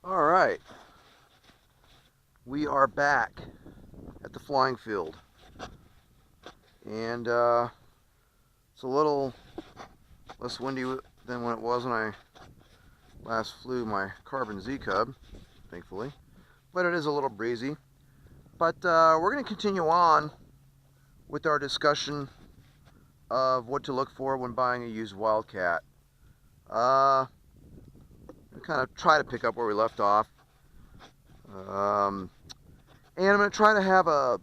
All right, we are back at the flying field, and it's a little less windy than when it was when I last flew my Carbon Z Cub, thankfully, but it is a little breezy. But we're going to continue on with our discussion of what to look for when buying a used Wildcat. Kind of try to pick up where we left off. And I'm going to try to have a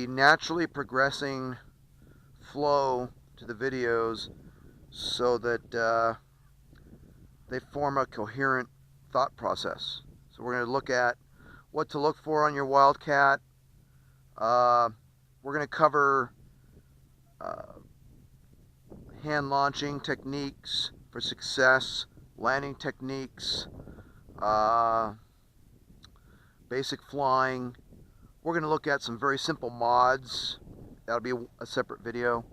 naturally progressing flow to the videos so that they form a coherent thought process. So we're going to look at what to look for on your Wildcat. We're going to cover hand launching techniques for success, landing techniques, basic flying. We're going to look at some very simple mods. That'll be a separate video.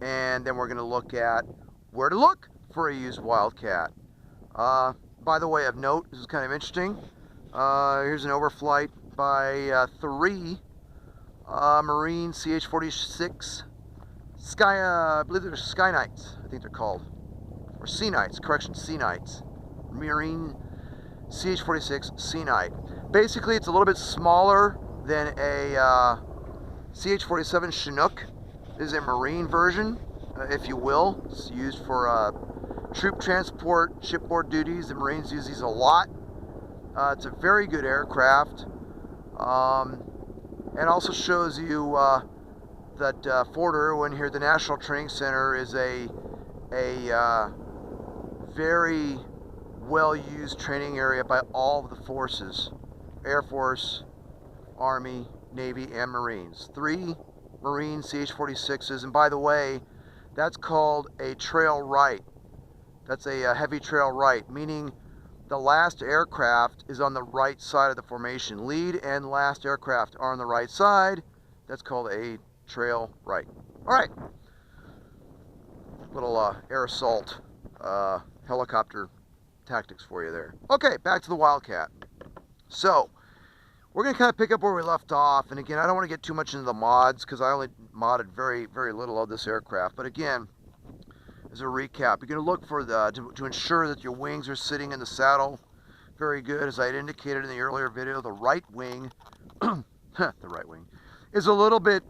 And then we're going to look at where to look for a used Wildcat. By the way of note, this is kind of interesting. Here's an overflight by 3 Marine CH-46 I believe they're Sky Knights, I think they're called. Or Sea Knights, correction, Sea Knights. Marine CH-46 Sea Knight. Basically, it's a little bit smaller than a CH-47 Chinook. This is a Marine version, if you will. It's used for troop transport, shipboard duties. The Marines use these a lot. It's a very good aircraft. And also shows you that Fort Irwin here, the National Training Center, is a very well-used training area by all of the forces: Air Force, Army, Navy, and Marines. 3 Marine CH-46s, and by the way, that's called a trail right. That's a heavy trail right, meaning the last aircraft is on the right side of the formation. Lead and last aircraft are on the right side. That's called a trail right. All right, little air assault helicopter tactics for you there. Okay, back to the Wildcat. So we're going to kind of pick up where we left off, and again, I don't want to get too much into the mods because I only modded very little of this aircraft. But again, as a recap, you're going to look for to ensure that your wings are sitting in the saddle very good. As I had indicated in the earlier video, the right wing the right wing is a little bit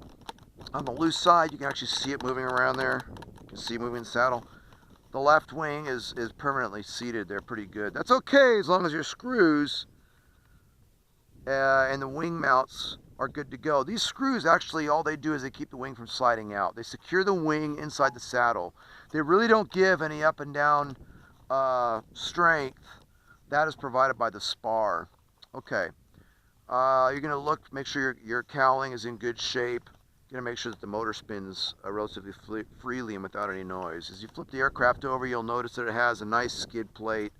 on the loose side. You can actually see it moving around there. You can see it moving in the saddle. The left wing is permanently seated there pretty good. That's okay as long as your screws and the wing mounts are good to go. These screws, actually, all they do is they keep the wing from sliding out. They secure the wing inside the saddle. They really don't give any up and down strength. That is provided by the spar. Okay. You're going to look, make sure your cowling is in good shape. You're going to make sure that the motor spins relatively freely and without any noise. As you flip the aircraft over, you'll notice that it has a nice skid plate.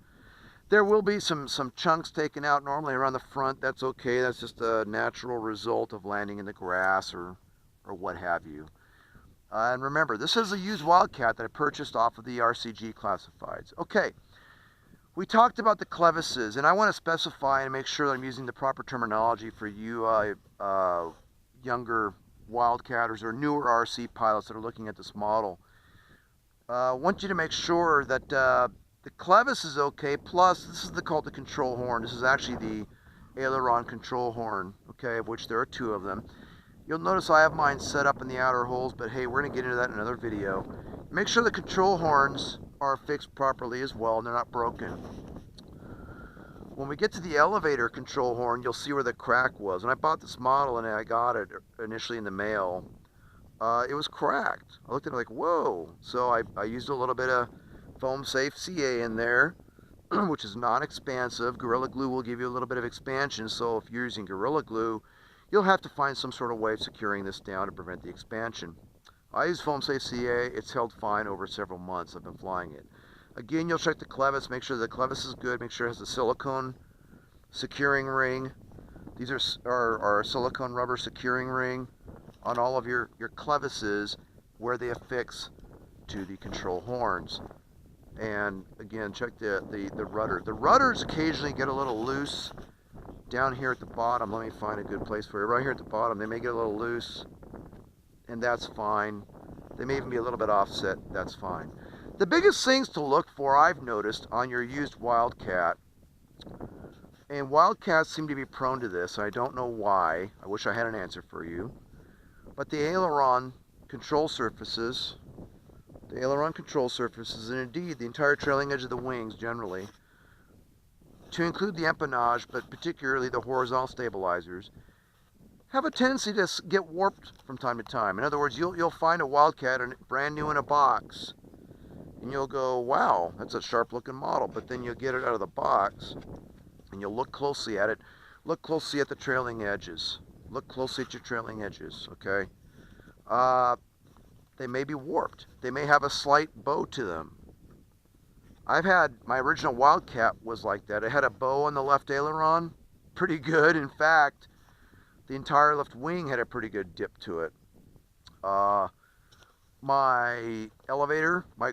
There will be some chunks taken out normally around the front. That's okay. That's just a natural result of landing in the grass or what have you. And remember, this is a used Wildcat that I purchased off of the RCG classifieds. Okay, we talked about the clevises, and I want to specify and make sure that I'm using the proper terminology for you younger Wildcatters or newer RC pilots that are looking at this model. I want you to make sure that the clevis is okay, plus this is called the control horn. This is actually the aileron control horn, okay, of which there are 2 of them. You'll notice I have mine set up in the outer holes, but hey, we're going to get into that in another video. Make sure the control horns are fixed properly as well and they're not broken. When we get to the elevator control horn, you'll see where the crack was. When I bought this model and I got it initially in the mail, it was cracked. I looked at it like, whoa. So I used a little bit of foam safe CA in there, which is non-expansive. Gorilla Glue will give you a little bit of expansion, so if you're using Gorilla Glue, you'll have to find some sort of way of securing this down to prevent the expansion. I use foam safe CA. It's held fine over several months. I've been flying it. Again, you'll check the clevis, make sure the clevis is good, make sure it has a silicone securing ring. These are silicone rubber securing ring on all of your clevises where they affix to the control horns. And again, check the rudder. The rudders occasionally get a little loose down here at the bottom. Let me find a good place for you. Right here at the bottom, they may get a little loose, and that's fine. They may even be a little bit offset. That's fine. The biggest things to look for, I've noticed, on your used Wildcat, and Wildcats seem to be prone to this. I don't know why. I wish I had an answer for you. But the aileron control surfaces, and indeed the entire trailing edge of the wings generally, to include the empennage, but particularly the horizontal stabilizers, have a tendency to get warped from time to time. In other words, you'll find a Wildcat brand new in a box, and you'll go, wow, that's a sharp looking model. But then you'll get it out of the box, and you'll look closely at it. Look closely at the trailing edges. Look closely at your trailing edges, okay? They may be warped. They may have a slight bow to them. I've had, my original Wildcat was like that. It had a bow on the left aileron, pretty good. In fact, the entire left wing had a pretty good dip to it. My elevator, my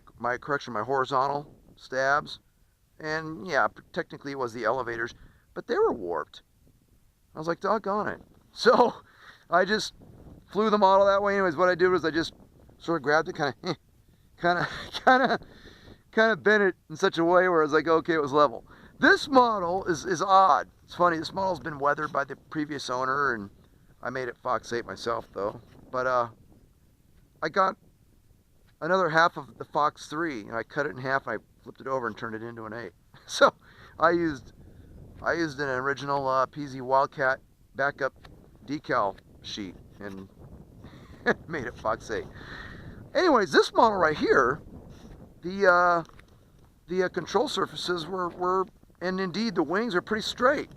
horizontal stabs, and yeah, technically it was the elevators, but they were warped. I was like, doggone it. So I just flew the model that way. Anyways, what I did was I just sort of grabbed it, kind of bent it in such a way where I was like, okay, it was level. This model is odd. It's funny. This model's been weathered by the previous owner, and I made it Fox 8 myself though. But I got another half of the Fox 3, and I cut it in half, and I flipped it over and turned it into an 8. So I used an original PZ Wildcat backup decal sheet and made it Fox 8. Anyways, this model right here, the control surfaces were, and indeed the wings are pretty straight.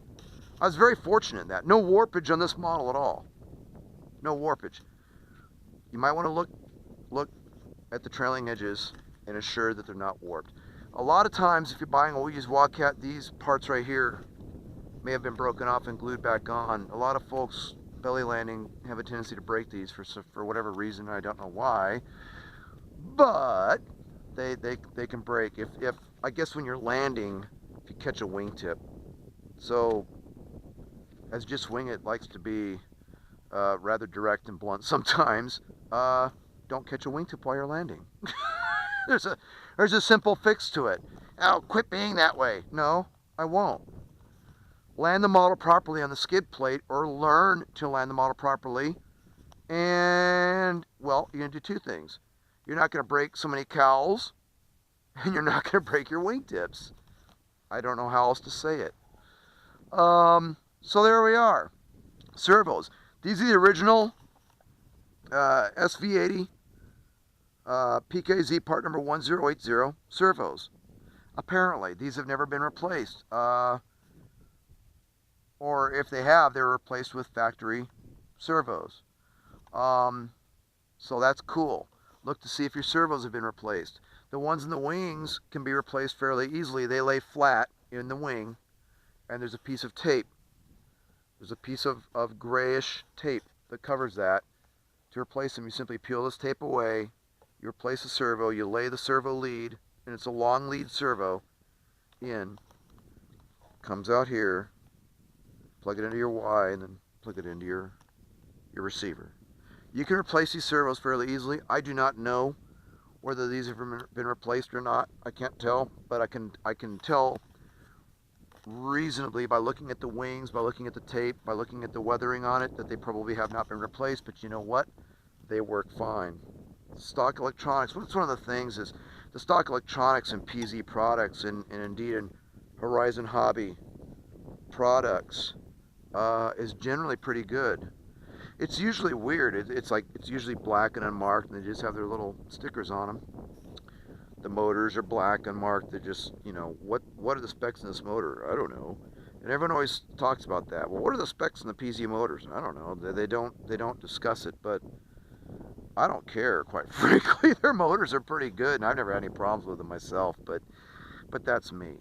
I was very fortunate in that. No warpage on this model at all. No warpage. You might want to look at the trailing edges and assure that they're not warped. A lot of times, if you're buying a used Wildcat, these parts right here may have been broken off and glued back on. A lot of folks belly landing have a tendency to break these for whatever reason. I don't know why, but they can break if I guess when you're landing, if you catch a wingtip. So as Just Wing It likes to be rather direct and blunt sometimes, don't catch a wingtip while you're landing. There's a simple fix to it. Oh, quit being that way. No, I won't. Land the model properly on the skid plate, or learn to land the model properly, and, well, you're going to do two things. You're not going to break so many cowls, and you're not going to break your wingtips. I don't know how else to say it. So there we are. Servos. These are the original SV80 PKZ part number 1080 servos. Apparently, these have never been replaced. Or if they have, they're replaced with factory servos. So that's cool. Look to see if your servos have been replaced. The ones in the wings can be replaced fairly easily. They lay flat in the wing, and there's a piece of tape. There's a piece of grayish tape that covers that. To replace them, you simply peel this tape away, you replace the servo, you lay the servo lead, and it's a long lead servo in, comes out here, plug it into your Y, and then plug it into your receiver. You can replace these servos fairly easily. I do not know whether these have been replaced or not. I can't tell, but I can tell reasonably by looking at the wings, by looking at the tape, by looking at the weathering on it, that they probably have not been replaced. But you know what? They work fine. Stock electronics. What's one of the things is the stock electronics in PZ products, and indeed in Horizon Hobby products, is generally pretty good. It's usually weird. It's usually black and unmarked, and they just have their little stickers on them. The motors are black, unmarked. They're just, you know, what are the specs in this motor? I don't know. And everyone always talks about that. Well, what are the specs in the PZ motors? I don't know. They don't discuss it, but I don't care, quite frankly. Their motors are pretty good, and I've never had any problems with them myself, but that's me.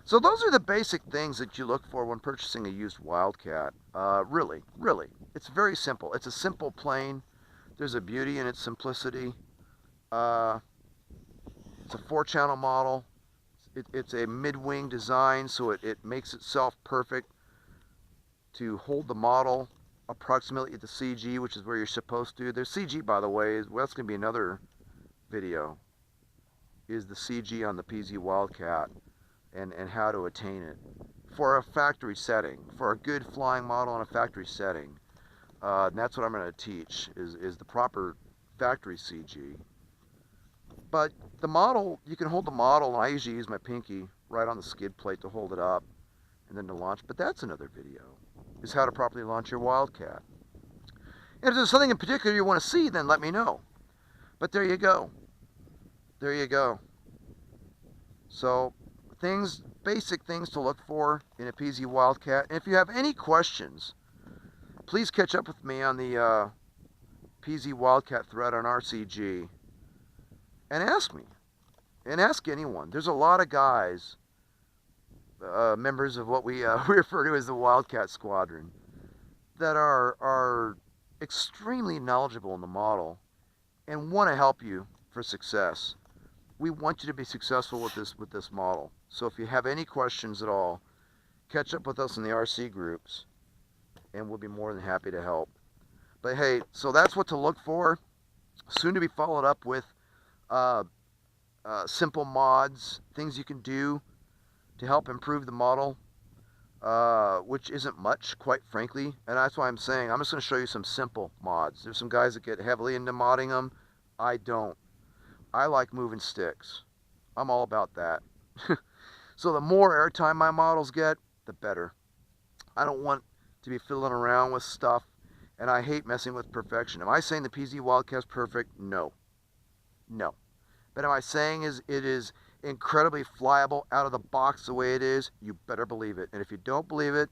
So those are the basic things that you look for when purchasing a used Wildcat. Really. It's very simple. It's a simple plane. There's a beauty in its simplicity. It's a 4-channel model. It's a mid-wing design, so it makes itself perfect to hold the model approximately at the CG, which is where you're supposed to. There's CG, by the way, well, that's going to be another video, is the CG on the PZ Wildcat and how to attain it for a factory setting, for a good flying model in a factory setting. And that's what I'm going to teach, is the proper factory CG. But the model, you can hold the model, and I usually use my pinky right on the skid plate to hold it up and then to launch. But that's another video, is how to properly launch your Wildcat. And if there's something in particular you want to see, then let me know. But there you go. There you go. So basic things to look for in a PZ Wildcat. And if you have any questions, please catch up with me on the PZ Wildcat thread on RCG and ask me. And ask anyone. There's a lot of guys, members of what we refer to as the Wildcat Squadron, that are extremely knowledgeable in the model and want to help you for success. We want you to be successful with this model. So if you have any questions at all, catch up with us in the RC groups, and we'll be more than happy to help. But hey, so that's what to look for. Soon to be followed up with simple mods, things you can do to help improve the model, which isn't much, quite frankly. And that's why I'm saying I'm just going to show you some simple mods. There's some guys that get heavily into modding them. I don't. I like moving sticks. I'm all about that. So the more airtime my models get, the better. I don't want to be fiddling around with stuff, and I hate messing with perfection. Am I saying the PZ Wildcat's perfect? No. No. But am I saying it is incredibly flyable out of the box the way it is? You better believe it. And if you don't believe it,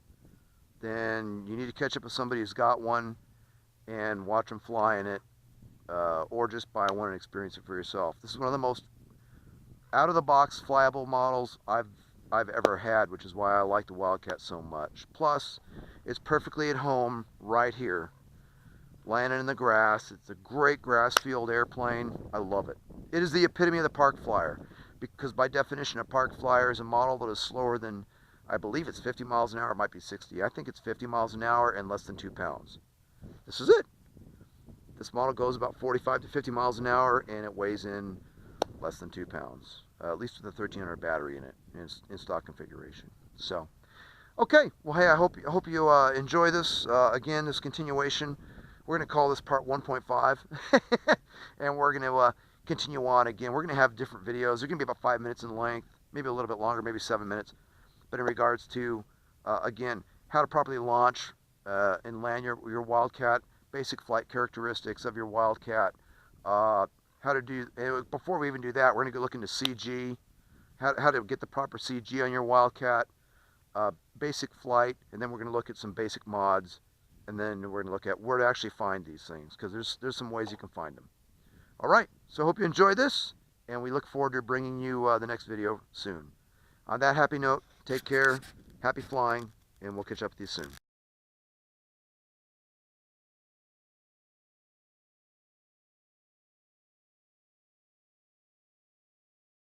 then you need to catch up with somebody who's got one and watch them fly in it, or just buy one and experience it for yourself. This is one of the most out of the box flyable models I've ever had, which is why I like the Wildcat so much. Plus, it's perfectly at home right here, landing in the grass. It's a great grass field airplane. I love it. It is the epitome of the park flyer, because by definition a park flyer is a model that is slower than, I believe it's 50 miles an hour, it might be 60. I think it's 50 miles an hour and less than 2 pounds. This is it. This model goes about 45 to 50 miles an hour, and it weighs in less than 2 pounds, at least with a 1300 battery in it, in stock configuration. So, okay, well, hey, I hope you enjoy this. Again, this continuation. We're going to call this part 1.5, and we're going to continue on again. We're going to have different videos. They're going to be about 5 minutes in length, maybe a little bit longer, maybe 7 minutes. But in regards to, again, how to properly launch and land your Wildcat, basic flight characteristics of your Wildcat, how to do, before we even do that, we're going to look into CG, how to get the proper CG on your Wildcat, basic flight, and then we're going to look at some basic mods, and then we're going to look at where to actually find these things, because there's some ways you can find them. All right, so I hope you enjoyed this, and we look forward to bringing you the next video soon. On that happy note, take care, happy flying, and we'll catch up with you soon.